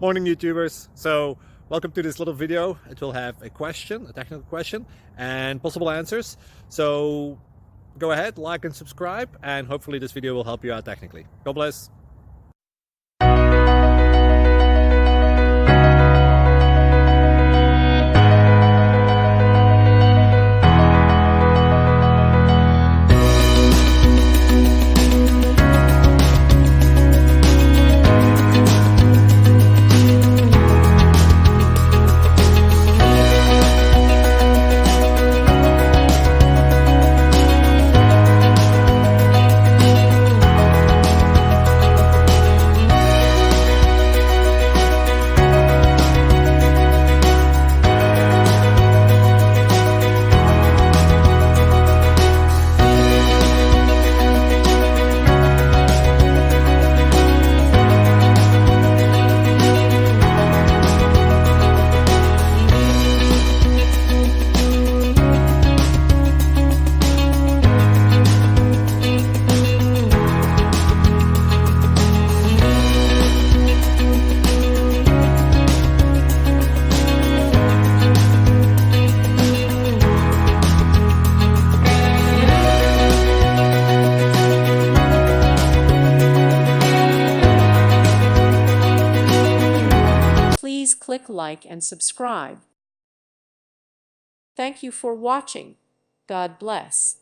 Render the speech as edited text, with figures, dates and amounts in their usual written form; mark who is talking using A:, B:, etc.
A: Morning YouTubers. So welcome to this little video. It will have a question, a technical question, and possible answers. So go ahead, like and subscribe, and hopefully this video will help you out technically. God bless.
B: Please click like and subscribe. Thank you for watching. God bless.